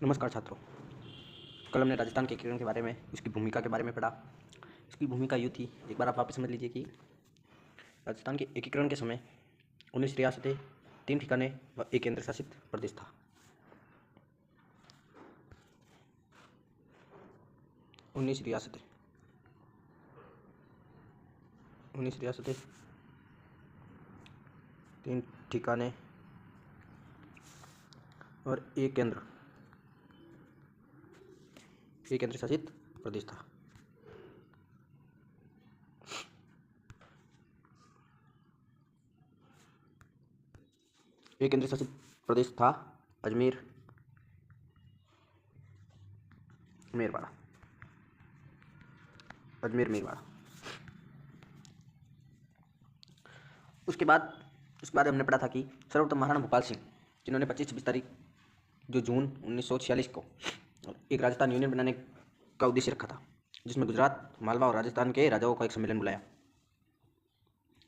नमस्कार छात्रों। कल हमने राजस्थान के एकीकरण के बारे में, उसकी भूमिका के बारे में पढ़ा। उसकी भूमिका यूँ थी, एक बार आप वापस समझ लीजिए कि राजस्थान के एकीकरण के समय 19 रियासतें, 3 ठिकाने व एक केंद्र शासित प्रदेश था। 19 रियासतें, 3 ठिकाने और एक केंद्र शासित प्रदेश था। एक केंद्र शासित प्रदेश था अजमेर, मेरवाड़ा। उसके बाद हमने पढ़ा था कि सर्वप्रथम महाराणा भूपाल सिंह, जिन्होंने 25-26 तारीख जो जून 1946 को एक राजस्थान यूनियन बनाने का उद्देश्य रखा था, जिसमें गुजरात, मालवा और राजस्थान के राजाओं का एक सम्मेलन बुलाया।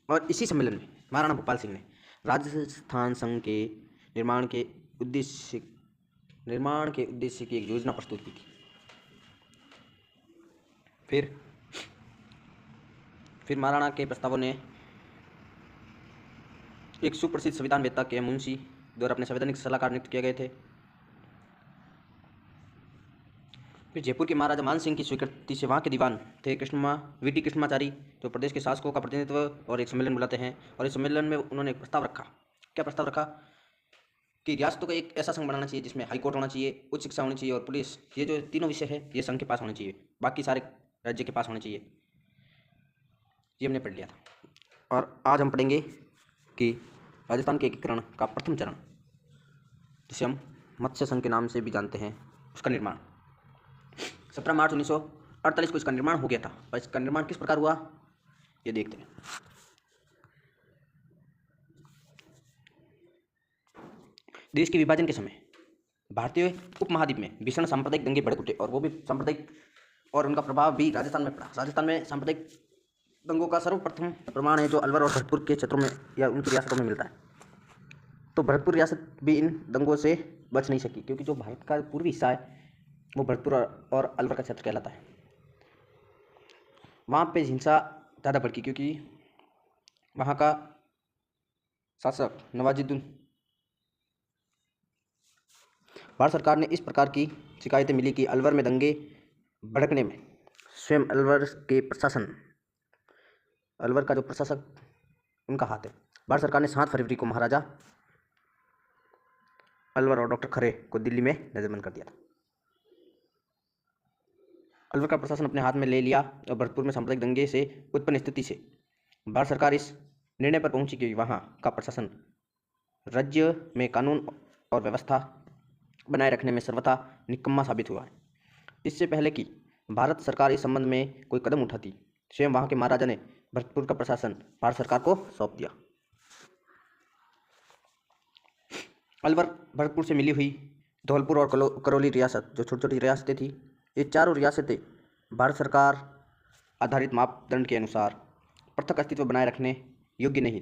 और इसी सम्मेलन में महाराणा भूपाल सिंह ने राजस्थान संघ के निर्माण के उद्देश्य की एक योजना प्रस्तुत की थी। फिर महाराणा के प्रस्तावों ने एक सुप्रसिद्ध संविधान वेत्ता के मुंशी द्वारा अपने संवैधानिक सलाहकार नियुक्त किए गए थे। फिर जयपुर के महाराजा मान सिंह की स्वीकृति से वहाँ के दीवान थे वीटी कृष्णमाचारी, जो प्रदेश के शासकों का प्रतिनिधित्व और एक सम्मेलन बुलाते हैं। और इस सम्मेलन में उन्होंने एक प्रस्ताव रखा। क्या प्रस्ताव रखा? कि रियासतों का एक ऐसा संघ बनाना चाहिए जिसमें हाईकोर्ट होना चाहिए, उच्च शिक्षा होनी चाहिए और पुलिस, ये जो तीनों विषय है ये संघ के पास होने चाहिए, बाकी सारे राज्य के पास होने चाहिए। ये हमने पढ़ लिया था। और आज हम पढ़ेंगे कि राजस्थान के एकीकरण का प्रथम चरण, जिसे हम मत्स्य संघ के नाम से भी जानते हैं, उसका निर्माण 17 मार्च 1948 को इसका निर्माण हो गया था। और इसका निर्माण किस प्रकार हुआ ये देखते हैं। देश के विभाजन के समय भारतीय उपमहाद्वीप में भीषण सांप्रदायिक दंगे भड़क उठे, और वो भी सांप्रदायिक, और उनका प्रभाव भी राजस्थान में पड़ा। राजस्थान में सांप्रदायिक दंगों का सर्वप्रथम प्रमाण है जो अलवर और भरतपुर के क्षेत्रों में या उनकी रियासतों में मिलता है। तो भरतपुर रियासत भी इन दंगों से बच नहीं सकी, क्योंकि जो भारत का पूर्वी हिस्सा है वो भरतपुर और अलवर का क्षेत्र कहलाता है। वहाँ पे हिंसा ज़्यादा भड़की, क्योंकि वहाँ का शासक नवाजुद्दीन, भारत सरकार ने इस प्रकार की शिकायतें मिली कि अलवर में दंगे भड़कने में स्वयं अलवर का जो प्रशासक उनका हाथ है। भारत सरकार ने 7 फरवरी को महाराजा अलवर और डॉक्टर खरे को दिल्ली में नजरबंद कर दिया था। अलवर का प्रशासन अपने हाथ में ले लिया, और भरतपुर में सांप्रदायिक दंगे से उत्पन्न स्थिति से भारत सरकार इस निर्णय पर पहुंची कि वहां का प्रशासन राज्य में कानून और व्यवस्था बनाए रखने में सर्वथा निकम्मा साबित हुआ है। इससे पहले कि भारत सरकार इस संबंध में कोई कदम उठाती, स्वयं वहां के महाराजा ने भरतपुर का प्रशासन भारत सरकार को सौंप दिया। अलवर भरतपुर से मिली हुई धौलपुर और करौली रियासत, जो छोटी छोटी रियासतें थी, ये चारों रियासतें भारत सरकार आधारित मापदंड के अनुसार पृथक अस्तित्व बनाए रखने योग्य नहीं।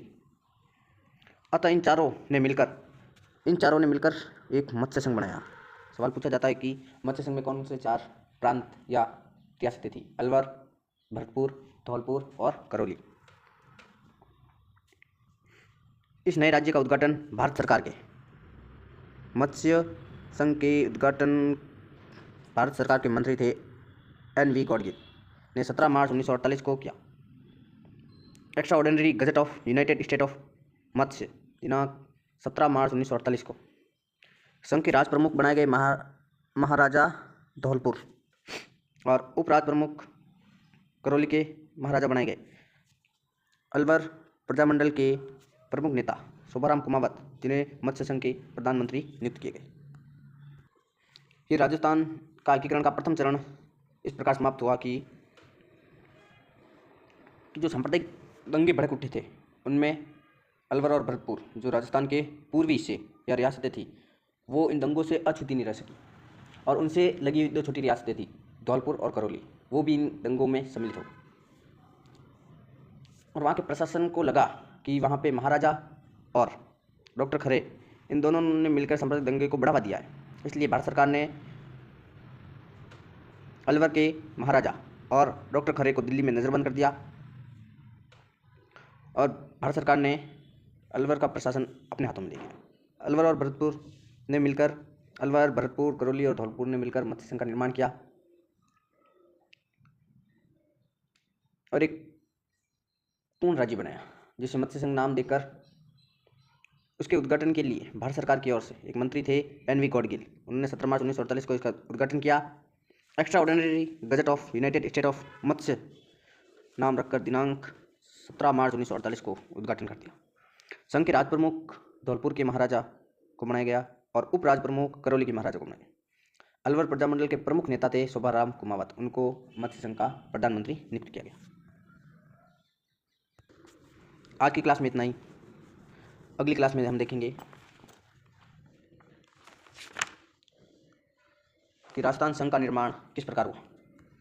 अतः इन चारों ने मिलकर एक मत्स्य संघ बनाया। सवाल पूछा जाता है कि मत्स्य संघ में कौन से 4 प्रांत या रियासतें थी? अलवर, भरतपुर, धौलपुर और करौली। इस नए राज्य का उद्घाटन भारत सरकार के मत्स्य संघ के उद्घाटन भारत सरकार के मंत्री थे NV गॉडगिल ने 17 मार्च 1948 को किया। Extraordinary gazette of United State of Matsya दिनांक 17 मार्च 1948 को संघ के राज प्रमुख बनाए गए महाराजा धौलपुर और उपराज प्रमुख करौली के महाराजा बनाए गए अलवर प्रजामंडल के प्रमुख नेता शोभाराम कुमावत, जिन्हें मत्स्य संघ के प्रधानमंत्री नियुक्त किए गए। ये राजस्थान का एकीकरण का प्रथम चरण इस प्रकार समाप्त हुआ कि जो सांप्रदायिक दंगे भड़क उठे थे, उनमें अलवर और भरतपुर, जो राजस्थान के पूर्वी हिस्से या रियासतें थी, वो इन दंगों से अछूती नहीं रह सकी। और उनसे लगी हुई 2 छोटी रियासतें थी, धौलपुर और करौली, वो भी इन दंगों में सम्मिलित हो। और वहाँ के प्रशासन को लगा कि वहाँ पे महाराजा और डॉक्टर खरे, इन दोनों ने मिलकर सांप्रदायिक दंगे को बढ़ावा दिया है, इसलिए भारत सरकार ने अलवर के महाराजा और डॉक्टर खरे को दिल्ली में नज़रबंद कर दिया और भारत सरकार ने अलवर का प्रशासन अपने हाथों में ले लिया। अलवर, भरतपुर, करौली और धौलपुर ने मिलकर मत्स्य संघ का निर्माण किया और एक पूर्ण राज्य बनाया, जिसे मत्स्य संघ नाम देकर उसके उद्घाटन के लिए भारत सरकार की ओर से एक मंत्री थे एन.वी. गॉडगिल। उन्होंने 17 मार्च 1948 को इसका उद्घाटन किया। Extraordinary gazette of United State of Matsya नाम रखकर दिनांक 17 मार्च 1948 को उद्घाटन कर दिया। संघ के राज प्रमुख धौलपुर के महाराजा को बनाया गया और उप राज प्रमुख करौली के महाराजा को बनाया गया। अलवर प्रजामंडल के प्रमुख नेता थे शोभाराम कुमावत, उनको मत्स्य संघ का प्रधानमंत्री नियुक्त किया गया। आज की क्लास में इतना ही। अगली क्लास में हम देखेंगे कि राजस्थान संघ का निर्माण किस प्रकार हुआ।